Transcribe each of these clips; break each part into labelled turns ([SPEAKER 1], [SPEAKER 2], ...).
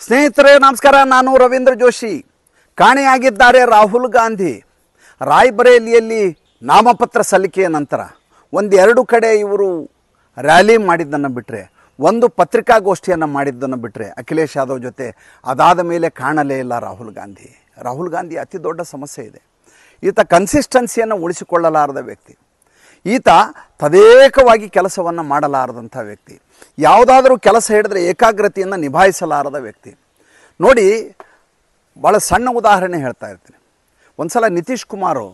[SPEAKER 1] ಸ್ನೇಹಿತರೆ ನಮಸ್ಕಾರ. ನಾನು ರವೀಂದ್ರ ಜೋಶಿ. ಕಾಣೆಯಾಗಿದ್ದಾರೆ ರಾಹುಲ್ ಗಾಂಧಿ. ರಾಯ್ಬರೇಲಿಯಲ್ಲಿ ನಾಮಪತ್ರ ಸಲ್ಲಿಕೆಯ ನಂತರ ಒಂದೆರಡು ಕಡೆ ಇವರು ರ್ಯಾಲಿ ಮಾಡಿದ್ದನ್ನು ಬಿಟ್ಟರೆ, ಒಂದು ಪತ್ರಿಕಾಗೋಷ್ಠಿಯನ್ನು ಮಾಡಿದ್ದನ್ನು ಬಿಟ್ಟರೆ ಅಖಿಲೇಶ್ ಯಾದವ್ ಜೊತೆ ಅದಾದ ಮೇಲೆ ಕಾಣಲೇ ಇಲ್ಲ ರಾಹುಲ್ ಗಾಂಧಿ ಅತಿ ದೊಡ್ಡ ಸಮಸ್ಯೆ ಇದೆ. ಈತ ಕನ್ಸಿಸ್ಟೆನ್ಸಿಯನ್ನು ಉಳಿಸಿಕೊಳ್ಳಲಾರದ ವ್ಯಕ್ತಿ. ಈತ ತದೇಕವಾಗಿ ಕೆಲಸವನ್ನು ಮಾಡಲಾರದಂಥ ವ್ಯಕ್ತಿ. ಯಾವುದಾದ್ರೂ ಕೆಲಸ ಹಿಡಿದ್ರೆ ಏಕಾಗ್ರತೆಯನ್ನು ನಿಭಾಯಿಸಲಾರದ ವ್ಯಕ್ತಿ. ನೋಡಿ, ಭಾಳ ಸಣ್ಣ ಉದಾಹರಣೆ ಹೇಳ್ತಾ ಇರ್ತೀನಿ. ಒಂದು ಸಲ ನಿತೀಶ್ ಕುಮಾರು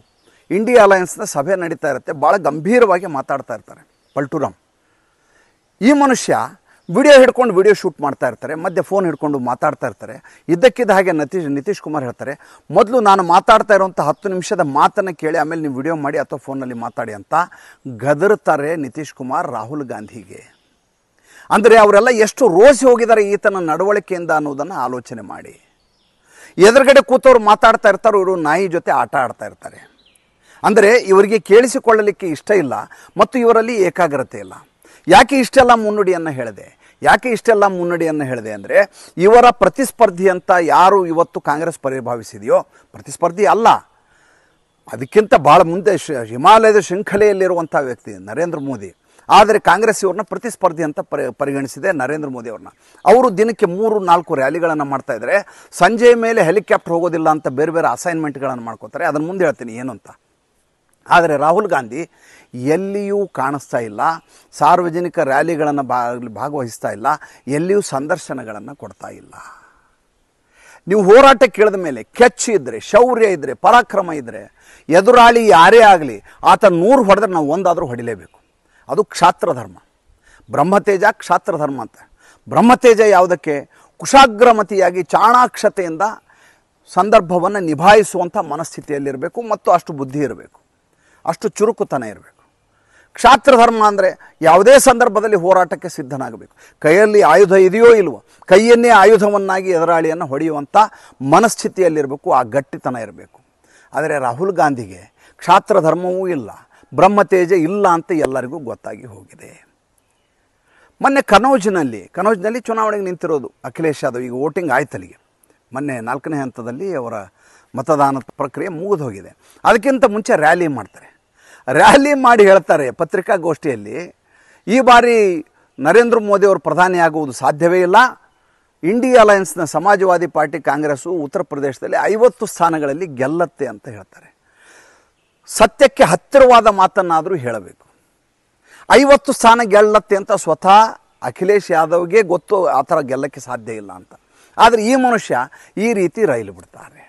[SPEAKER 1] ಇಂಡಿಯಾ ಅಲಯನ್ಸ್ನ ಸಭೆ ನಡೀತಾ ಇರುತ್ತೆ. ಭಾಳ ಗಂಭೀರವಾಗಿ ಮಾತಾಡ್ತಾ ಇರ್ತಾರೆ ಪಲ್ಟುರಾಮ್. ಈ ಮನುಷ್ಯ ವಿಡಿಯೋ ಹಿಡ್ಕೊಂಡು ವಿಡಿಯೋ ಶೂಟ್ ಮಾಡ್ತಾ ಇರ್ತಾರೆ, ಮಧ್ಯೆ ಫೋನ್ ಹಿಡ್ಕೊಂಡು ಮಾತಾಡ್ತಾ ಇರ್ತಾರೆ. ಇದ್ದಕ್ಕಿದ್ದ ಹಾಗೆ ನಿತೀಶ್ ಕುಮಾರ್ ಹೇಳ್ತಾರೆ, ಮೊದಲು ನಾನು ಮಾತಾಡ್ತಾ ಇರೋಂಥ 10 ನಿಮಿಷದ ಮಾತನ್ನು ಕೇಳಿ ಆಮೇಲೆ ನೀವು ವಿಡಿಯೋ ಮಾಡಿ ಅಥವಾ ಫೋನಲ್ಲಿ ಮಾತಾಡಿ ಅಂತ ಗದರ್ತಾರೆ ನಿತೀಶ್ ಕುಮಾರ್ ರಾಹುಲ್ ಗಾಂಧಿಗೆ. ಅಂದರೆ ಅವರೆಲ್ಲ ಎಷ್ಟು ರೋಸಿ ಹೋಗಿದ್ದಾರೆ ಈತನ ನಡವಳಿಕೆಯಿಂದ ಅನ್ನೋದನ್ನು ಆಲೋಚನೆ ಮಾಡಿ. ಎದುರುಗಡೆ ಕೂತವ್ರು ಮಾತಾಡ್ತಾ ಇರ್ತಾರೆ, ಇವರು ನಾಯಿ ಜೊತೆ ಆಟ ಆಡ್ತಾ ಇರ್ತಾರೆ. ಅಂದರೆ ಇವರಿಗೆ ಕೇಳಿಸಿಕೊಳ್ಳಲಿಕ್ಕೆ ಇಷ್ಟ ಇಲ್ಲ ಮತ್ತು ಇವರಲ್ಲಿ ಏಕಾಗ್ರತೆ ಇಲ್ಲ. ಯಾಕೆ ಇಷ್ಟೆಲ್ಲ ಮುನ್ನುಡಿಯನ್ನು ಹೇಳಿದೆ ಅಂದರೆ, ಇವರ ಪ್ರತಿಸ್ಪರ್ಧಿ ಅಂತ ಯಾರು ಇವತ್ತು ಕಾಂಗ್ರೆಸ್ ಪರಿಭಾವಿಸಿದೆಯೋ, ಪ್ರತಿಸ್ಪರ್ಧಿ ಅಲ್ಲ, ಅದಕ್ಕಿಂತ ಭಾಳ ಮುಂದೆ ಹಿಮಾಲಯದ ಶೃಂಖಲೆಯಲ್ಲಿರುವಂಥ ವ್ಯಕ್ತಿ ನರೇಂದ್ರ ಮೋದಿ. ಆದರೆ ಕಾಂಗ್ರೆಸ್ ಇವ್ರನ್ನ ಪ್ರತಿಸ್ಪರ್ಧಿ ಅಂತ ಪರಿಗಣಿಸಿದೆ ನರೇಂದ್ರ ಮೋದಿ ಅವ್ರನ್ನ. ಅವರು ದಿನಕ್ಕೆ 3-4 ರ್ಯಾಲಿಗಳನ್ನು ಮಾಡ್ತಾ ಇದ್ದಾರೆ. ಸಂಜೆ ಮೇಲೆ ಹೆಲಿಕಾಪ್ಟರ್ ಹೋಗೋದಿಲ್ಲ ಅಂತ ಬೇರೆ ಬೇರೆ ಅಸೈನ್ಮೆಂಟ್ಗಳನ್ನು ಮಾಡ್ಕೋತಾರೆ. ಅದನ್ನು ಮುಂದೆ ಹೇಳ್ತೀನಿ ಏನು ಅಂತ. ಆದರೆ ರಾಹುಲ್ ಗಾಂಧಿ ಎಲ್ಲಿಯೂ ಕಾಣಿಸ್ತಾ ಇಲ್ಲ, ಸಾರ್ವಜನಿಕ ರ್ಯಾಲಿಗಳನ್ನು ಭಾಗವಹಿಸ್ತಾ ಇಲ್ಲ, ಎಲ್ಲಿಯೂ ಸಂದರ್ಶನಗಳನ್ನು ಕೊಡ್ತಾ ಇಲ್ಲ. ನೀವು ಹೋರಾಟ ಕೇಳಿದ ಮೇಲೆ ಕೆಚ್ಚು ಇದ್ದರೆ, ಶೌರ್ಯ ಇದ್ದರೆ, ಪರಾಕ್ರಮ ಇದ್ದರೆ, ಎದುರಾಳಿ ಯಾರೇ ಆಗಲಿ ಆತ 100 ಹೊಡೆದ್ರೆ ನಾವು ಒಂದಾದರೂ ಹೊಡಿಲೇಬೇಕು. ಅದು ಕ್ಷಾತ್ರ ಧರ್ಮ. ಬ್ರಹ್ಮತೇಜ ಕ್ಷಾತ್ರ ಧರ್ಮ ಅಂತ. ಬ್ರಹ್ಮತೇಜ ಯಾವುದಕ್ಕೆ? ಕುಶಾಗ್ರಮತಿಯಾಗಿ ಚಾಣಾಕ್ಷತೆಯಿಂದ ಸಂದರ್ಭವನ್ನು ನಿಭಾಯಿಸುವಂಥ ಮನಸ್ಥಿತಿಯಲ್ಲಿರಬೇಕು ಮತ್ತು ಅಷ್ಟು ಬುದ್ಧಿ ಇರಬೇಕು, ಅಷ್ಟು ಚುರುಕುತನ ಇರಬೇಕು. ಕ್ಷಾತ್ರ ಧರ್ಮ ಅಂದರೆ ಯಾವುದೇ ಸಂದರ್ಭದಲ್ಲಿ ಹೋರಾಟಕ್ಕೆ ಸಿದ್ಧನಾಗಬೇಕು. ಕೈಯಲ್ಲಿ ಆಯುಧ ಇದೆಯೋ ಇಲ್ವೋ, ಕೈಯನ್ನೇ ಆಯುಧವನ್ನಾಗಿ ಎದುರಾಳಿಯನ್ನು ಹೊಡೆಯುವಂಥ ಮನಸ್ಥಿತಿಯಲ್ಲಿರಬೇಕು, ಆ ಗಟ್ಟಿತನ ಇರಬೇಕು. ಆದರೆ ರಾಹುಲ್ ಗಾಂಧಿಗೆ ಕ್ಷಾತ್ರ ಧರ್ಮವೂ ಇಲ್ಲ, ಬ್ರಹ್ಮತೇಜ ಇಲ್ಲ ಅಂತ ಎಲ್ಲರಿಗೂ ಗೊತ್ತಾಗಿ ಹೋಗಿದೆ. ಮೊನ್ನೆ ಕನೌಜ್ನಲ್ಲಿ ಚುನಾವಣೆಗೆ ನಿಂತಿರೋದು ಅಖಿಲೇಶ್ ಯಾದವ್. ಈಗ ವೋಟಿಂಗ್ ಆಯ್ತಲ್ಲಿಗೆ, ಮೊನ್ನೆ 4ನೇ ಹಂತದಲ್ಲಿ ಅವರ ಮತದಾನ ಪ್ರಕ್ರಿಯೆ ಮುಗಿದು ಹೋಗಿದೆ. ಅದಕ್ಕಿಂತ ಮುಂಚೆ ರ್ಯಾಲಿ ಮಾಡ್ತಾರೆ. ರ್ಯಾಲಿ ಮಾಡಿ ಹೇಳ್ತಾರೆ ಪತ್ರಿಕಾಗೋಷ್ಠಿಯಲ್ಲಿ, ಈ ಬಾರಿ ನರೇಂದ್ರ ಮೋದಿ ಅವರು ಪ್ರಧಾನಿಯಾಗುವುದು ಸಾಧ್ಯವೇ ಇಲ್ಲ. ಇಂಡಿಯಾ ಅಲಯನ್ಸ್ನ ಸಮಾಜವಾದಿ ಪಾರ್ಟಿ ಕಾಂಗ್ರೆಸ್ಸು ಉತ್ತರ ಪ್ರದೇಶದಲ್ಲಿ 50 ಸ್ಥಾನಗಳಲ್ಲಿ ಗೆಲ್ಲತ್ತೆ ಅಂತ ಹೇಳ್ತಾರೆ. ಸತ್ಯಕ್ಕೆ ಹತ್ತಿರವಾದ ಮಾತನ್ನಾದರೂ ಹೇಳಬೇಕು. 50 ಸ್ಥಾನ ಗೆಲ್ಲತ್ತೆ ಅಂತ ಸ್ವತಃ ಅಖಿಲೇಶ್ ಯಾದವ್ಗೆ ಗೊತ್ತು ಆ ಥರ ಗೆಲ್ಲಕ್ಕೆ ಸಾಧ್ಯ ಇಲ್ಲ ಅಂತ. ಆದರೆ ಈ ಮನುಷ್ಯ ಈ ರೀತಿ ರೈಲು ಬಿಡ್ತಾರೆ.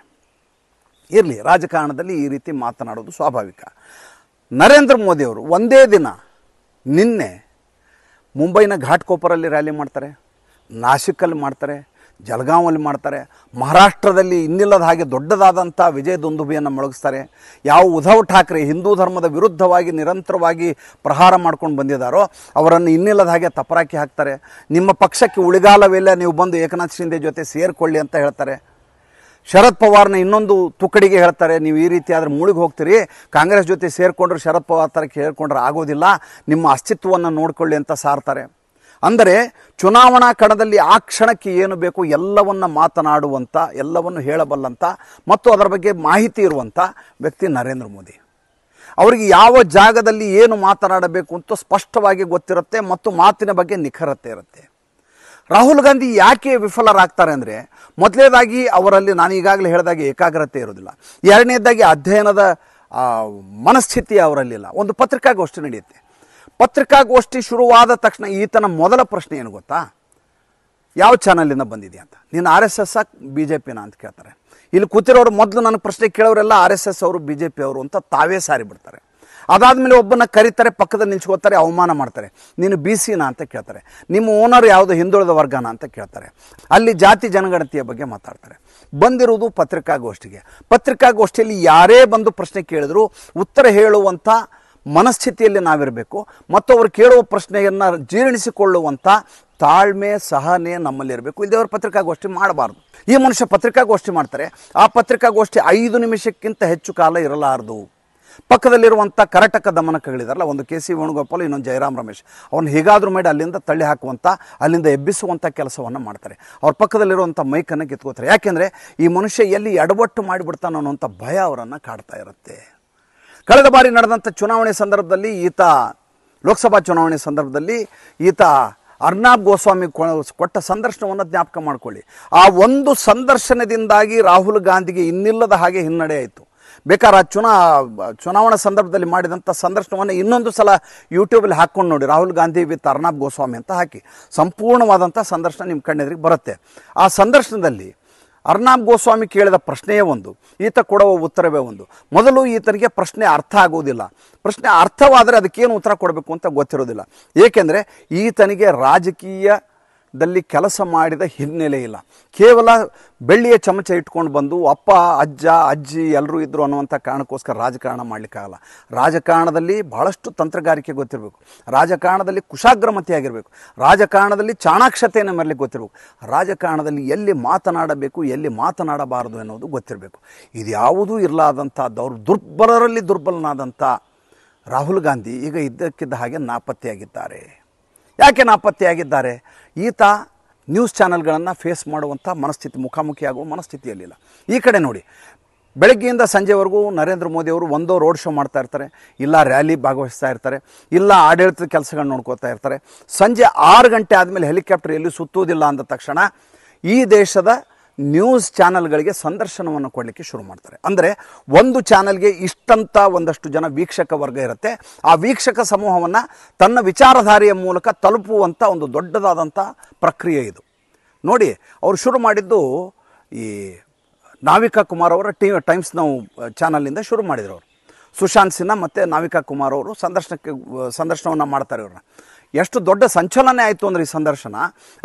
[SPEAKER 1] ಇರಲಿ, ರಾಜಕಾರಣದಲ್ಲಿ ಈ ರೀತಿ ಮಾತನಾಡೋದು ಸ್ವಾಭಾವಿಕ. ನರೇಂದ್ರ ಮೋದಿಯವರು ಒಂದೇ ದಿನ ನಿನ್ನೆ ಮುಂಬೈನ ಘಾಟ್ಕೋಪರಲ್ಲಿ ರ್ಯಾಲಿ ಮಾಡ್ತಾರೆ, ನಾಸಿಕಲ್ಲಿ ಮಾಡ್ತಾರೆ, ಜಲಗಾಂವಲ್ಲಿ ಮಾಡ್ತಾರೆ, ಮಹಾರಾಷ್ಟ್ರದಲ್ಲಿ ಇನ್ನಿಲ್ಲದ ಹಾಗೆ ದೊಡ್ಡದಾದಂಥ ವಿಜಯ ದುಂದುಭಿಯನ್ನು ಮೊಳಗಿಸ್ತಾರೆ. ಯಾವ ಉದ್ಧವ್ ಠಾಕ್ರೆ ಹಿಂದೂ ಧರ್ಮದ ವಿರುದ್ಧವಾಗಿ ನಿರಂತರವಾಗಿ ಪ್ರಹಾರ ಮಾಡ್ಕೊಂಡು ಬಂದಿದ್ದಾರೋ ಅವರನ್ನು ಇನ್ನಿಲ್ಲದ ಹಾಗೆ ತಪರಾಕಿ ಹಾಕ್ತಾರೆ. ನಿಮ್ಮ ಪಕ್ಷಕ್ಕೆ ಉಳಿಗಾಲವಿಲ್ಲ, ನೀವು ಬಂದು ಏಕನಾಥ್ ಶಿಂದೆ ಜೊತೆ ಸೇರಿಕೊಳ್ಳಿ ಅಂತ ಹೇಳ್ತಾರೆ. ಶರದ್ ಪವಾರ್ನ ಇನ್ನೊಂದು ತುಕಡಿಗೆ ಹೇಳ್ತಾರೆ, ನೀವು ಈ ರೀತಿ ಆದರೆ ಮುಳುಗಿ ಹೋಗ್ತೀರಿ, ಕಾಂಗ್ರೆಸ್ ಜೊತೆ ಸೇರಿಕೊಂಡ್ರೆ ಶರದ್ ಪವಾರ್ ಥರಕ್ಕೆ ಸೇರಿಕೊಂಡ್ರೆ ಆಗೋದಿಲ್ಲ, ನಿಮ್ಮ ಅಸ್ತಿತ್ವವನ್ನು ನೋಡಿಕೊಳ್ಳಿ ಅಂತ ಸಾರ್ತಾರೆ. ಅಂದರೆ ಚುನಾವಣಾ ಕಣದಲ್ಲಿ ಆ ಕ್ಷಣಕ್ಕೆ ಏನು ಬೇಕು ಎಲ್ಲವನ್ನು ಮಾತನಾಡುವಂಥ, ಎಲ್ಲವನ್ನು ಹೇಳಬಲ್ಲಂಥ ಮತ್ತು ಅದರ ಬಗ್ಗೆ ಮಾಹಿತಿ ಇರುವಂಥ ವ್ಯಕ್ತಿ ನರೇಂದ್ರ ಮೋದಿ. ಅವರಿಗೆ ಯಾವ ಜಾಗದಲ್ಲಿ ಏನು ಮಾತನಾಡಬೇಕು ಅಂತ ಸ್ಪಷ್ಟವಾಗಿ ಗೊತ್ತಿರುತ್ತೆ ಮತ್ತು ಮಾತಿನ ಬಗ್ಗೆ ನಿಖರತೆ ಇರುತ್ತೆ. ರಾಹುಲ್ ಗಾಂಧಿ ಯಾಕೆ ವಿಫಲರಾಗ್ತಾರೆ ಅಂದರೆ, ಮೊದಲನೇದಾಗಿ ಅವರಲ್ಲಿ ನಾನು ಈಗಾಗಲೇ ಹೇಳಿದಾಗೆ ಏಕಾಗ್ರತೆ ಇರೋದಿಲ್ಲ. ಎರಡನೇದಾಗಿ ಅಧ್ಯಯನದ ಮನಸ್ಥಿತಿ ಅವರಲ್ಲಿಲ್ಲ. ಒಂದು ಪತ್ರಿಕಾಗೋಷ್ಠಿ ನಡೆಯುತ್ತೆ. ಪತ್ರಿಕಾಗೋಷ್ಠಿ ಶುರುವಾದ ತಕ್ಷಣ ಈತನ ಮೊದಲ ಪ್ರಶ್ನೆ ಏನು ಗೊತ್ತಾ? ಯಾವ ಚಾನಲಿಂದ ಬಂದಿದೆಯಾ ಅಂತ. ನೀನು RSS BJPನ ಅಂತ ಕೇಳ್ತಾರೆ. ಇಲ್ಲಿ ಕೂತಿರೋರು ಮೊದಲು ನನಗೆ ಪ್ರಶ್ನೆ ಕೇಳೋರೆಲ್ಲ RSS ಅವರು BJP ಅವರು ಅಂತ ತಾವೇ ಸಾರಿ ಬಿಡ್ತಾರೆ. ಅದಾದಮೇಲೆ ಒಬ್ಬನ ಕರೀತಾರೆ, ಪಕ್ಕದಲ್ಲಿ ನಿಲ್ಸ್ಕೋತಾರೆ, ಅವಮಾನ ಮಾಡ್ತಾರೆ. ನೀನು BCನ ಅಂತ ಕೇಳ್ತಾರೆ. ನಿಮ್ಮ ಓನರ್ ಯಾವುದು, ಹಿಂದುಳಿದ ವರ್ಗನ ಅಂತ ಕೇಳ್ತಾರೆ. ಅಲ್ಲಿ ಜಾತಿ ಜನಗಣತಿಯ ಬಗ್ಗೆ ಮಾತಾಡ್ತಾರೆ. ಬಂದಿರುವುದು ಪತ್ರಿಕಾಗೋಷ್ಠಿಯಲ್ಲಿ ಯಾರೇ ಬಂದು ಪ್ರಶ್ನೆ ಕೇಳಿದ್ರು ಉತ್ತರ ಹೇಳುವಂಥ ಮನಸ್ಥಿತಿಯಲ್ಲಿ ನಾವಿರಬೇಕು ಮತ್ತು ಅವರು ಕೇಳುವ ಪ್ರಶ್ನೆಯನ್ನು ಜೀರ್ಣಿಸಿಕೊಳ್ಳುವಂಥ ತಾಳ್ಮೆ, ಸಹನೆ ನಮ್ಮಲ್ಲಿರಬೇಕು. ಇಲ್ಲದೆ ಅವರು ಪತ್ರಿಕಾಗೋಷ್ಠಿ ಮಾಡಬಾರ್ದು. ಈ ಮನುಷ್ಯ ಪತ್ರಿಕಾಗೋಷ್ಠಿ ಮಾಡ್ತಾರೆ. ಆ ಪತ್ರಿಕಾಗೋಷ್ಠಿ 5 ನಿಮಿಷಕ್ಕಿಂತ ಹೆಚ್ಚು ಕಾಲ ಇರಲಾರದು. ಪಕ್ಕದಲ್ಲಿರುವಂಥ ಕರಟಕ ದಮನಕಗಳಿದಾರಲ್ಲ, ಒಂದು ಕೆ ಸಿ ವೇಣುಗೋಪಾಲ್, ಇನ್ನೊಂದು ಜಯರಾಮ್ ರಮೇಶ್, ಅವ್ನು ಹೇಗಾದರೂ ಮಾಡಿ ಅಲ್ಲಿಂದ ತಳ್ಳಿ ಹಾಕುವಂಥ, ಅಲ್ಲಿಂದ ಎಬ್ಬಿಸುವಂಥ ಕೆಲಸವನ್ನು ಮಾಡ್ತಾರೆ. ಅವ್ರ ಪಕ್ಕದಲ್ಲಿರುವಂಥ ಮೈಕನ್ನು ಕಿತ್ಕೋತಾರೆ. ಯಾಕೆಂದರೆ ಈ ಮನುಷ್ಯ ಎಲ್ಲಿ ಎಡವಟ್ಟು ಮಾಡಿಬಿಡ್ತಾನೋ ಅನ್ನೋಂಥ ಭಯ ಅವರನ್ನು ಕಾಡ್ತಾ ಇರುತ್ತೆ. ಕಳೆದ ಬಾರಿ ನಡೆದಂಥ ಚುನಾವಣೆ ಸಂದರ್ಭದಲ್ಲಿ ಲೋಕಸಭಾ ಚುನಾವಣೆ ಸಂದರ್ಭದಲ್ಲಿ ಈತ ಅರ್ನಾಬ್ ಗೋಸ್ವಾಮಿ ಕೊಟ್ಟ ಸಂದರ್ಶನವನ್ನು ಜ್ಞಾಪಕ ಮಾಡಿಕೊಳ್ಳಿ. ಆ ಒಂದು ಸಂದರ್ಶನದಿಂದಾಗಿ ರಾಹುಲ್ ಗಾಂಧಿಗೆ ಇನ್ನಿಲ್ಲದ ಹಾಗೆ ಹಿನ್ನಡೆ ಆಯಿತು. ಬೇಕಾದ್ರೆ ಚುನಾವಣಾ ಸಂದರ್ಭದಲ್ಲಿ ಮಾಡಿದಂಥ ಸಂದರ್ಶನವನ್ನು ಇನ್ನೊಂದು ಸಲ ಯೂಟ್ಯೂಬಲ್ಲಿ ಹಾಕ್ಕೊಂಡು ನೋಡಿ, ರಾಹುಲ್ ಗಾಂಧಿ ವಿತ್ ಅರ್ನಾಬ್ ಗೋಸ್ವಾಮಿ ಅಂತ ಹಾಕಿ, ಸಂಪೂರ್ಣವಾದಂಥ ಸಂದರ್ಶನ ನಿಮ್ಮ ಕಣ್ಣೆದುರಿಗೆ ಬರುತ್ತೆ. ಆ ಸಂದರ್ಶನದಲ್ಲಿ ಅರ್ನಾಬ್ ಗೋಸ್ವಾಮಿ ಕೇಳಿದ ಪ್ರಶ್ನೆಯೇ ಒಂದು, ಈತ ಕೊಡುವ ಉತ್ತರವೇ ಒಂದು. ಮೊದಲು ಈತನಿಗೆ ಪ್ರಶ್ನೆ ಅರ್ಥ ಆಗುವುದಿಲ್ಲ. ಪ್ರಶ್ನೆ ಅರ್ಥವಾದರೆ ಅದಕ್ಕೇನು ಉತ್ತರ ಕೊಡಬೇಕು ಅಂತ ಗೊತ್ತಿರೋದಿಲ್ಲ. ಏಕೆಂದರೆ ಈತನಿಗೆ ರಾಜಕೀಯದಲ್ಲಿ ಕೆಲಸ ಮಾಡಿದ ಹಿನ್ನೆಲೆ ಇಲ್ಲ. ಕೇವಲ ಬೆಳ್ಳಿಯ ಚಮಚ ಇಟ್ಕೊಂಡು ಬಂದು ಅಪ್ಪ ಅಜ್ಜ ಅಜ್ಜಿ ಎಲ್ಲರೂ ಇದ್ದರು ಅನ್ನುವಂಥ ಕಾರಣಕ್ಕೋಸ್ಕರ ರಾಜಕಾರಣ ಮಾಡಲಿಕ್ಕಾಗಲ್ಲ. ರಾಜಕಾರಣದಲ್ಲಿ ಬಹಳಷ್ಟು ತಂತ್ರಗಾರಿಕೆ ಗೊತ್ತಿರಬೇಕು, ರಾಜಕಾರಣದಲ್ಲಿ ಕುಶಾಗ್ರಮತಿಯಾಗಿರಬೇಕು, ರಾಜಕಾರಣದಲ್ಲಿ ಚಾಣಾಕ್ಷತೆಯನ್ನು ಮೆರಲಿಕ್ಕೆ ಗೊತ್ತಿರಬೇಕು, ರಾಜಕಾರಣದಲ್ಲಿ ಎಲ್ಲಿ ಮಾತನಾಡಬೇಕು ಎಲ್ಲಿ ಮಾತನಾಡಬಾರದು ಎನ್ನುವುದು ಗೊತ್ತಿರಬೇಕು. ಇದ್ಯಾವುದೂ ಇರಲಾದಂಥ ದುರ್ಬಲರಲ್ಲಿ ದುರ್ಬಲನಾದಂಥ ರಾಹುಲ್ ಗಾಂಧಿ ಈಗ ಇದ್ದಕ್ಕಿದ್ದ ಹಾಗೆ ನಾಪತ್ತೆಯಾಗಿದ್ದಾರೆ. ಯಾಕೆ ನಾಪತ್ತೆಯಾಗಿದ್ದಾರೆ? ಈತ ನ್ಯೂಸ್ ಚಾನೆಲ್ಗಳನ್ನು ಫೇಸ್ ಮಾಡುವಂಥ ಮನಸ್ಥಿತಿ, ಮುಖಾಮುಖಿಯಾಗುವ ಮನಸ್ಥಿತಿಯಲ್ಲಿಲ್ಲ. ಈ ಕಡೆ ನೋಡಿ, ಬೆಳಗ್ಗೆಯಿಂದ ಸಂಜೆವರೆಗೂ ನರೇಂದ್ರ ಮೋದಿಯವರು ಒಂದೋ ರೋಡ್ ಶೋ ಮಾಡ್ತಾ ಇರ್ತಾರೆ, ಇಲ್ಲ ರ್ಯಾಲಿ ಭಾಗವಹಿಸ್ತಾ ಇರ್ತಾರೆ, ಇಲ್ಲ ಆಡಳಿತದ ಕೆಲಸಗಳನ್ನ ನೋಡ್ಕೋತಾ ಇರ್ತಾರೆ. ಸಂಜೆ 6 ಗಂಟೆ ಆದಮೇಲೆ ಹೆಲಿಕಾಪ್ಟರ್ ಎಲ್ಲಿ ಸುತ್ತುವುದಿಲ್ಲ ಅಂದ ತಕ್ಷಣ ಈ ದೇಶದ ನ್ಯೂಸ್ ಚಾನಲ್ಗಳಿಗೆ ಸಂದರ್ಶನವನ್ನು ಕೊಡಲಿಕ್ಕೆ ಶುರು ಮಾಡ್ತಾರೆ. ಅಂದರೆ ಒಂದು ಚಾನಲ್ಗೆ ಇಷ್ಟಂತ ಒಂದಷ್ಟು ಜನ ವೀಕ್ಷಕ ವರ್ಗ ಇರುತ್ತೆ. ಆ ವೀಕ್ಷಕ ಸಮೂಹವನ್ನು ತನ್ನ ವಿಚಾರಧಾರೆಯ ಮೂಲಕ ತಲುಪುವಂಥ ಒಂದು ದೊಡ್ಡದಾದಂಥ ಪ್ರಕ್ರಿಯೆ ಇದು. ನೋಡಿ, ಅವರು ಶುರು ಮಾಡಿದ್ದು ಈ ನಾವಿಕಾ ಕುಮಾರ್ ಅವರ ಟೈಮ್ಸ್ ನೌ ಚಾನಲ್ನಿಂದ ಶುರು ಮಾಡಿದರು. ಅವರು ಸುಶಾಂತ್ ಸಿನ್ಹಾ ಮತ್ತು ನಾವಿಕಾ ಕುಮಾರ್ ಅವರು ಸಂದರ್ಶನವನ್ನು ಮಾಡ್ತಾರೆ. ಇವ್ರನ್ನ ಎಷ್ಟು ದೊಡ್ಡ ಸಂಚಲನ ಆಯಿತು ಅಂದರೆ ಈ ಸಂದರ್ಶನ.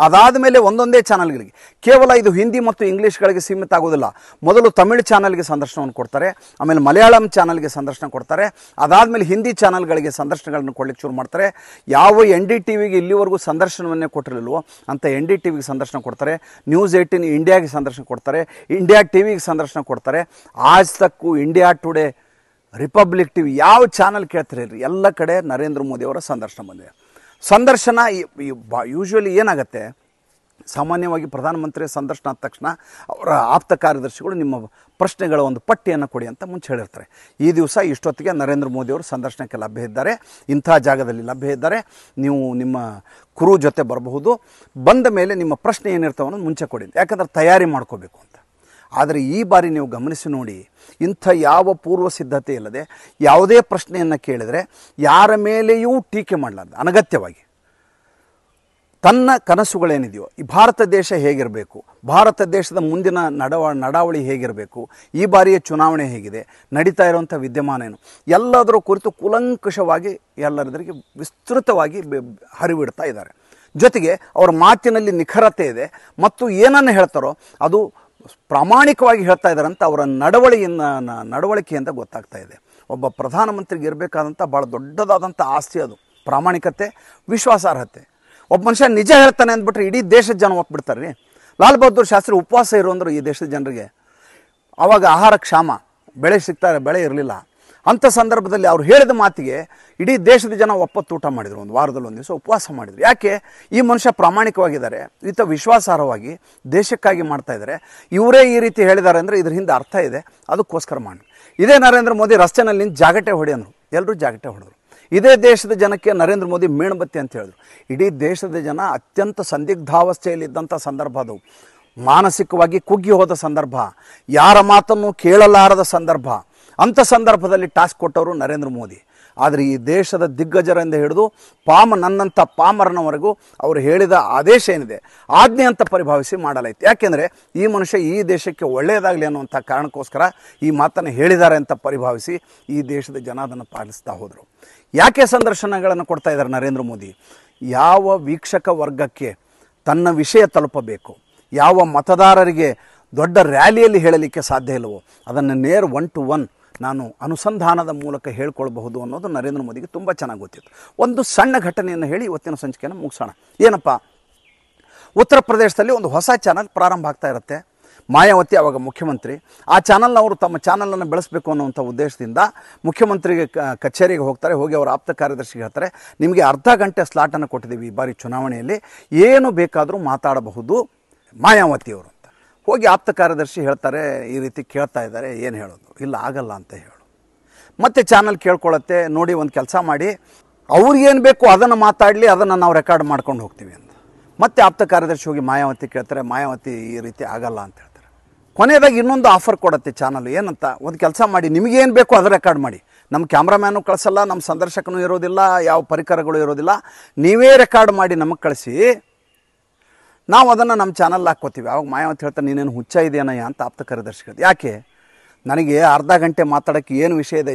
[SPEAKER 1] ಅದಾದ ಮೇಲೆ ಒಂದೊಂದೇ ಚಾನಲ್ಗಳಿಗೆ, ಕೇವಲ ಇದು ಹಿಂದಿ ಮತ್ತು ಇಂಗ್ಲೀಷ್ಗಳಿಗೆ ಸೀಮಿತ ಆಗೋದಿಲ್ಲ. ಮೊದಲು ತಮಿಳು ಚಾನಲ್ಗೆ ಸಂದರ್ಶನವನ್ನು ಕೊಡ್ತಾರೆ, ಆಮೇಲೆ ಮಲಯಾಳಂ ಚಾನಲ್ಗೆ ಸಂದರ್ಶನ ಕೊಡ್ತಾರೆ, ಅದಾದಮೇಲೆ ಹಿಂದಿ ಚಾನಲ್ಗಳಿಗೆ ಸಂದರ್ಶನಗಳನ್ನು ಕೊಡಲಿಕ್ಕೆ ಶುರು ಮಾಡ್ತಾರೆ. ಯಾವ NDTVಗೆ ಇಲ್ಲಿವರೆಗೂ ಸಂದರ್ಶನವನ್ನೇ ಕೊಟ್ಟಿರಲಿಲ್ವೋ ಅಂಥ NDTVಗೆ ಸಂದರ್ಶನ ಕೊಡ್ತಾರೆ, ನ್ಯೂಸ್ 18 ಇಂಡಿಯಾಗೆ ಸಂದರ್ಶನ ಕೊಡ್ತಾರೆ, ಇಂಡಿಯಾ ಟಿವಿಗೆ ಸಂದರ್ಶನ ಕೊಡ್ತಾರೆ, ಆಜ್ ತಕ್ಕು, ಇಂಡಿಯಾ ಟುಡೇ, ರಿಪಬ್ಲಿಕ್ ಟಿವಿ, ಯಾವ ಚಾನಲ್ ಕೇಳ್ತಿರಲ್ರಿ ಎಲ್ಲ ಕಡೆ ನರೇಂದ್ರ ಮೋದಿಯವರ ಸಂದರ್ಶನ ಬಂದಿದೆ. ಸಂದರ್ಶನ ಯೂಶ್ವಲಿ ಏನಾಗುತ್ತೆ, ಸಾಮಾನ್ಯವಾಗಿ ಪ್ರಧಾನಮಂತ್ರಿ ಸಂದರ್ಶನ ಆದ ತಕ್ಷಣ ಅವರ ಆಪ್ತ ಕಾರ್ಯದರ್ಶಿಗಳು ನಿಮ್ಮ ಪ್ರಶ್ನೆಗಳ ಒಂದು ಪಟ್ಟಿಯನ್ನು ಕೊಡಿ ಅಂತ ಮುಂಚೆ ಹೇಳಿರ್ತಾರೆ. ಈ ದಿವಸ ಇಷ್ಟೊತ್ತಿಗೆ ನರೇಂದ್ರ ಮೋದಿಯವರು ಸಂದರ್ಶನಕ್ಕೆ ಲಭ್ಯ ಇದ್ದಾರೆ, ಇಂಥ ಜಾಗದಲ್ಲಿ ಲಭ್ಯ ಇದ್ದಾರೆ, ನೀವು ನಿಮ್ಮ ಕ್ರೂ ಜೊತೆ ಬರಬಹುದು, ಬಂದ ಮೇಲೆ ನಿಮ್ಮ ಪ್ರಶ್ನೆ ಏನಿರ್ತಾವೆ ಅನ್ನೋದು ಮುಂಚೆ ಕೊಡಿ, ಯಾಕಂದ್ರೆ ತಯಾರಿ ಮಾಡ್ಕೋಬೇಕು ಅಂತ. ಆದರೆ ಈ ಬಾರಿ ನೀವು ಗಮನಿಸಿ ನೋಡಿ, ಇಂಥ ಯಾವ ಪೂರ್ವ ಸಿದ್ಧತೆ ಇಲ್ಲದೆ ಯಾವುದೇ ಪ್ರಶ್ನೆಯನ್ನು ಕೇಳಿದರೆ ಯಾರ ಮೇಲೆಯೂ ಟೀಕೆ ಮಾಡಲಾರ್ದು ಅನಗತ್ಯವಾಗಿ ತನ್ನ ಕನಸುಗಳೇನಿದೆಯೋ, ಈ ಭಾರತ ದೇಶ ಹೇಗಿರಬೇಕು, ಭಾರತ ದೇಶದ ಮುಂದಿನ ನಡಾವಳಿ ಹೇಗಿರಬೇಕು, ಈ ಬಾರಿಯ ಚುನಾವಣೆ ಹೇಗಿದೆ, ನಡೀತಾ ಇರುವಂಥ ವಿದ್ಯಮಾನ ಏನು, ಎಲ್ಲದರ ಕುರಿತು ಕೂಲಂಕಷವಾಗಿ ಎಲ್ಲರಿಗೆ ವಿಸ್ತೃತವಾಗಿ ಹರಿವಿಡ್ತಾ ಇದ್ದಾರೆ. ಜೊತೆಗೆ ಅವರ ಮಾತಿನಲ್ಲಿ ನಿಖರತೆ ಇದೆ ಮತ್ತು ಏನನ್ನು ಹೇಳ್ತಾರೋ ಅದು ಪ್ರಾಮಾಣಿಕವಾಗಿ ಹೇಳ್ತಾ ಇದ್ದಾರೆ ಅಂತ ಅವರ ನಡವಳಿಕೆಯಿಂದ ಗೊತ್ತಾಗ್ತಾ ಇದೆ. ಒಬ್ಬ ಪ್ರಧಾನಮಂತ್ರಿಗೆ ಇರಬೇಕಾದಂಥ ಭಾಳ ದೊಡ್ಡದಾದಂಥ ಆಸ್ತಿ ಅದು ಪ್ರಾಮಾಣಿಕತೆ, ವಿಶ್ವಾಸಾರ್ಹತೆ. ಒಬ್ಬ ಮನುಷ್ಯ ನಿಜ ಹೇಳ್ತಾನೆ ಅಂದ್ಬಿಟ್ರೆ ಇಡೀ ದೇಶದ ಜನ ಒಪ್ಪಿಬಿಡ್ತಾರೆ ರೀ. ಲಾಲ್ ಬಹದ್ದೂರ್ ಶಾಸ್ತ್ರಿ ಉಪವಾಸ ಇರು ಅಂದರು ಈ ದೇಶದ ಜನರಿಗೆ. ಆವಾಗ ಆಹಾರ ಕ್ಷಾಮ, ಬೆಳೆ ಇರಲಿಲ್ಲ. ಅಂಥ ಸಂದರ್ಭದಲ್ಲಿ ಅವ್ರು ಹೇಳಿದ ಮಾತಿಗೆ ಇಡೀ ದೇಶದ ಜನ ಒಪ್ಪತ್ತು ಊಟ ಮಾಡಿದರು, ಒಂದು ವಾರದಲ್ಲಿ ಒಂದು ದಿವಸ ಉಪವಾಸ ಮಾಡಿದರು. ಯಾಕೆ? ಈ ಮನುಷ್ಯ ಪ್ರಾಮಾಣಿಕವಾಗಿದ್ದಾರೆ, ಈತ ವಿಶ್ವಾಸಾರ್ಹವಾಗಿ ದೇಶಕ್ಕಾಗಿ ಮಾಡ್ತಾ ಇದ್ದಾರೆ, ಇವರೇ ಈ ರೀತಿ ಹೇಳಿದ್ದಾರೆ ಅಂದರೆ ಇದ್ರ ಹಿಂದೆ ಅರ್ಥ ಇದೆ, ಅದಕ್ಕೋಸ್ಕರ ಮಾಡಿ. ಇದೇ ನರೇಂದ್ರ ಮೋದಿ ರಸ್ತೆನಲ್ಲಿ ನಿಂತು ಜಾಗಟೆ ಹೊಡಿ ಅಂದರು, ಎಲ್ಲರೂ ಜಾಗಟೆ ಹೊಡೆದ್ರು. ಇದೇ ದೇಶದ ಜನಕ್ಕೆ ನರೇಂದ್ರ ಮೋದಿ ಮೇಣಬತ್ತಿ ಅಂತ ಹೇಳಿದ್ರು. ಇಡೀ ದೇಶದ ಜನ ಅತ್ಯಂತ ಸಂದಿಗ್ಧಾವಸ್ಥೆಯಲ್ಲಿದ್ದಂಥ ಸಂದರ್ಭ ಅದು, ಮಾನಸಿಕವಾಗಿ ಕುಗ್ಗಿ ಹೋದ ಸಂದರ್ಭ, ಯಾರ ಮಾತನ್ನು ಕೇಳಲಾರದ ಸಂದರ್ಭ. ಅಂಥ ಸಂದರ್ಭದಲ್ಲಿ ಟಾಸ್ಕ್ ಕೊಟ್ಟವರು ನರೇಂದ್ರ ಮೋದಿ. ಆದರೆ ಈ ದೇಶದ ದಿಗ್ಗಜರಿಂದ ಹಿಡಿದು ನನ್ನಂಥ ಪಾಮರನವರೆಗೂ ಅವರು ಹೇಳಿದ ಆದೇಶ ಏನಿದೆ ಆಜ್ಞೆ ಅಂತ ಪರಿಭಾವಿಸಿ ಮಾಡಲಾಯಿತು. ಯಾಕೆಂದರೆ ಈ ಮನುಷ್ಯ ಈ ದೇಶಕ್ಕೆ ಒಳ್ಳೆಯದಾಗಲಿ ಅನ್ನುವಂಥ ಕಾರಣಕ್ಕೋಸ್ಕರ ಈ ಮಾತನ್ನು ಹೇಳಿದ್ದಾರೆ ಅಂತ ಪರಿಭಾವಿಸಿ ಈ ದೇಶದ ಜನ ಅದನ್ನು ಪಾಲಿಸ್ತಾ ಹೋದರು. ಯಾಕೆ ಸಂದರ್ಶನಗಳನ್ನು ಕೊಡ್ತಾ ಇದ್ದಾರೆ ನರೇಂದ್ರ ಮೋದಿ? ಯಾವ ವೀಕ್ಷಕ ವರ್ಗಕ್ಕೆ ತನ್ನ ವಿಷಯ ತಲುಪಬೇಕು, ಯಾವ ಮತದಾರರಿಗೆ ದೊಡ್ಡ ರ್ಯಾಲಿಯಲ್ಲಿ ಹೇಳಲಿಕ್ಕೆ ಸಾಧ್ಯ ಇಲ್ಲವೋ ಅದನ್ನು ನೇರ 1 to 1 ನಾನು ಅನುಸಂಧಾನದ ಮೂಲಕ ಹೇಳ್ಕೊಳ್ಬಹುದು ಅನ್ನೋದು ನರೇಂದ್ರ ಮೋದಿಗೆ ತುಂಬ ಚೆನ್ನಾಗಿ ಗೊತ್ತಿತ್ತು. ಒಂದು ಸಣ್ಣ ಘಟನೆಯನ್ನು ಹೇಳಿ ಇವತ್ತಿನ ಸಂಚಿಕೆಯನ್ನು ಮುಗಿಸೋಣ. ಏನಪ್ಪ, ಉತ್ತರ ಪ್ರದೇಶದಲ್ಲಿ ಒಂದು ಹೊಸ ಚಾನಲ್ ಪ್ರಾರಂಭ ಆಗ್ತಾ ಇರುತ್ತೆ. ಮಾಯಾವತಿ ಅವಾಗ ಮುಖ್ಯಮಂತ್ರಿ. ಆ ಚಾನಲ್ನವರು ತಮ್ಮ ಚಾನಲನ್ನು ಬೆಳೆಸಬೇಕು ಅನ್ನುವಂಥ ಉದ್ದೇಶದಿಂದ ಮುಖ್ಯಮಂತ್ರಿಗೆ ಕಚೇರಿಗೆ ಹೋಗ್ತಾರೆ. ಹೋಗಿ ಅವರ ಆಪ್ತ ಕಾರ್ಯದರ್ಶಿಗೆ ಹೇಳ್ತಾರೆ, ನಿಮಗೆ ಅರ್ಧ ಗಂಟೆ ಸ್ಲಾಟನ್ನು ಕೊಟ್ಟಿದ್ದೀವಿ ಈ ಬಾರಿ ಚುನಾವಣೆಯಲ್ಲಿ, ಏನು ಬೇಕಾದರೂ ಮಾತಾಡಬಹುದು ಮಾಯಾವತಿಯವರು ಅಂತ. ಹೋಗಿ ಆಪ್ತ ಕಾರ್ಯದರ್ಶಿ ಹೇಳ್ತಾರೆ, ಈ ರೀತಿ ಕೇಳ್ತಾ ಇದ್ದಾರೆ, ಏನು ಹೇಳೋದು, ಇಲ್ಲ ಆಗಲ್ಲ ಅಂತ ಹೇಳು. ಮತ್ತೆ ಚಾನಲ್ ಕೇಳ್ಕೊಳ್ಳುತ್ತೆ, ನೋಡಿ ಒಂದು ಕೆಲಸ ಮಾಡಿ, ಅವ್ರಿಗೇನು ಬೇಕು ಅದನ್ನು ಮಾತಾಡಲಿ, ಅದನ್ನು ನಾವು ರೆಕಾರ್ಡ್ ಮಾಡ್ಕೊಂಡು ಹೋಗ್ತೀವಿ ಅಂತ. ಮತ್ತೆ ಆಪ್ತ ಕಾರ್ಯದರ್ಶಿ ಹೋಗಿ ಮಾಯಾವತಿ ಕೇಳ್ತಾರೆ, ಮಾಯಾವತಿ ಈ ರೀತಿ ಆಗಲ್ಲ ಅಂತ ಹೇಳ್ತಾರೆ. ಕೊನೆಯದಾಗಿ ಇನ್ನೊಂದು ಆಫರ್ ಕೊಡುತ್ತೆ ಚಾನಲ್, ಏನಂತ, ಒಂದು ಕೆಲಸ ಮಾಡಿ, ನಿಮಗೇನು ಬೇಕು ಅದು ರೆಕಾರ್ಡ್ ಮಾಡಿ, ನಮ್ಮ ಕ್ಯಾಮ್ರಾಮ್ಯಾನು ಕಳಿಸಲ್ಲ, ನಮ್ಮ ಸಂದರ್ಶಕನೂ ಇರೋದಿಲ್ಲ, ಯಾವ ಪರಿಕರಗಳು ಇರೋದಿಲ್ಲ, ನೀವೇ ರೆಕಾರ್ಡ್ ಮಾಡಿ ನಮಗೆ ಕಳಿಸಿ, ನಾವು ಅದನ್ನು ನಮ್ಮ ಚಾನಲ್ ಹಾಕ್ಕೋತೀವಿ. ಅವಾಗ ಮಾಯಾವತಿ ಹೇಳ್ತಾರೆ, ನೀನೇನು ಹುಚ್ಚ ಇದೆಯನಯ್ಯ ಅಂತ ಆಪ್ತ ಕಾರ್ಯದರ್ಶಿ ಹೇಳ್ತಾರೆ. ಯಾಕೆ, ನನಗೆ ಅರ್ಧ ಗಂಟೆ ಮಾತಾಡೋಕ್ಕೆ ಏನು ವಿಷಯ ಇದೆ,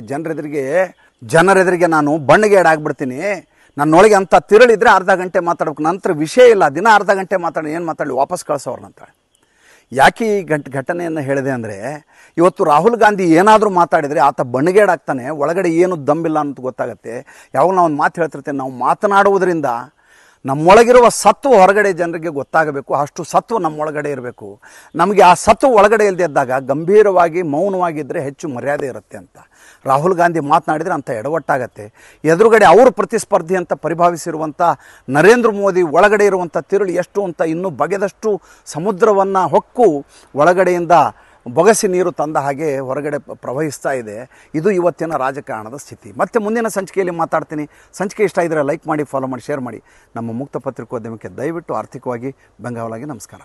[SPEAKER 1] ಜನರೆದುರಿಗೆ ನಾನು ಬಣ್ಣಗೇಡಾಗ್ಬಿಡ್ತೀನಿ, ನನ್ನೊಳಗೆ ಅಂಥ ತಿರುಳಿದ್ರೆ ಅರ್ಧ ಗಂಟೆ ಮಾತಾಡಬೇಕು, ನಂತರ ವಿಷಯ ಇಲ್ಲ, ದಿನ ಅರ್ಧ ಗಂಟೆ ಮಾತಾಡಿ ಏನು ಮಾತಾಡಲಿ, ವಾಪಸ್ ಕಳಿಸೋರ್ನಂತಾಳೆ. ಯಾಕೆ ಈ ಘಟನೆಯನ್ನು ಹೇಳಿದೆ ಅಂದರೆ, ಇವತ್ತು ರಾಹುಲ್ ಗಾಂಧಿ ಏನಾದರೂ ಮಾತಾಡಿದರೆ ಆತ ಬಣ್ಣಗೇಡಾಗ್ತಾನೆ, ಒಳಗಡೆ ಏನು ದಮ್ಮಿಲ್ಲ ಅಂತ ಗೊತ್ತಾಗುತ್ತೆ. ಯಾವಾಗ ನಾವು ಒಂದು ಮಾತು ಹೇಳ್ತಿರ್ತೇವೆ, ನಾವು ಮಾತನಾಡುವುದರಿಂದ ನಮ್ಮೊಳಗಿರುವ ಸತ್ವ ಹೊರಗಡೆ ಜನರಿಗೆ ಗೊತ್ತಾಗಬೇಕು, ಅಷ್ಟು ಸತ್ವ ನಮ್ಮೊಳಗಡೆ ಇರಬೇಕು. ನಮಗೆ ಆ ಸತ್ವ ಒಳಗಡೆ ಇಲ್ಲದೆ ಇದ್ದಾಗ ಗಂಭೀರವಾಗಿ ಮೌನವಾಗಿದ್ದರೆ ಹೆಚ್ಚು ಮರ್ಯಾದೆ ಇರುತ್ತೆ ಅಂತ. ರಾಹುಲ್ ಗಾಂಧಿ ಮಾತನಾಡಿದರೆ ಅಂಥ ಎಡವಟ್ಟಾಗತ್ತೆ. ಎದುರುಗಡೆ ಅವರು ಪ್ರತಿಸ್ಪರ್ಧಿ ಅಂತ ಪರಿಭಾವಿಸಿರುವಂಥ ನರೇಂದ್ರ ಮೋದಿ ಒಳಗಡೆ ಇರುವಂಥ ತಿರುಳು ಎಷ್ಟು ಅಂತ ಇನ್ನೂ ಬಗೆದಷ್ಟು ಸಮುದ್ರವನ್ನು ಹೊಕ್ಕು ಒಳಗಡೆಯಿಂದ ಬೊಗಸಿ ನೀರು ತಂದ ಹಾಗೆ ಹೊರಗಡೆ ಪ್ರವಹಿಸ್ತಾ ಇದೆ. ಇದು ಇವತ್ತಿನ ರಾಜಕಾರಣದ ಸ್ಥಿತಿ. ಮತ್ತೆ ಮುಂದಿನ ಸಂಚಿಕೆಯಲ್ಲಿ ಮಾತಾಡ್ತೀನಿ. ಸಂಚಿಕೆ ಇಷ್ಟ ಇದ್ದರೆ ಲೈಕ್ ಮಾಡಿ, ಫಾಲೋ ಮಾಡಿ, ಶೇರ್ ಮಾಡಿ. ನಮ್ಮ ಮುಕ್ತ ಪತ್ರಿಕೋದ್ಯಮಕ್ಕೆ ದಯವಿಟ್ಟು ಆರ್ಥಿಕವಾಗಿ ಬೆಂಗಾವಲಾಗಿ ನಮಸ್ಕಾರ.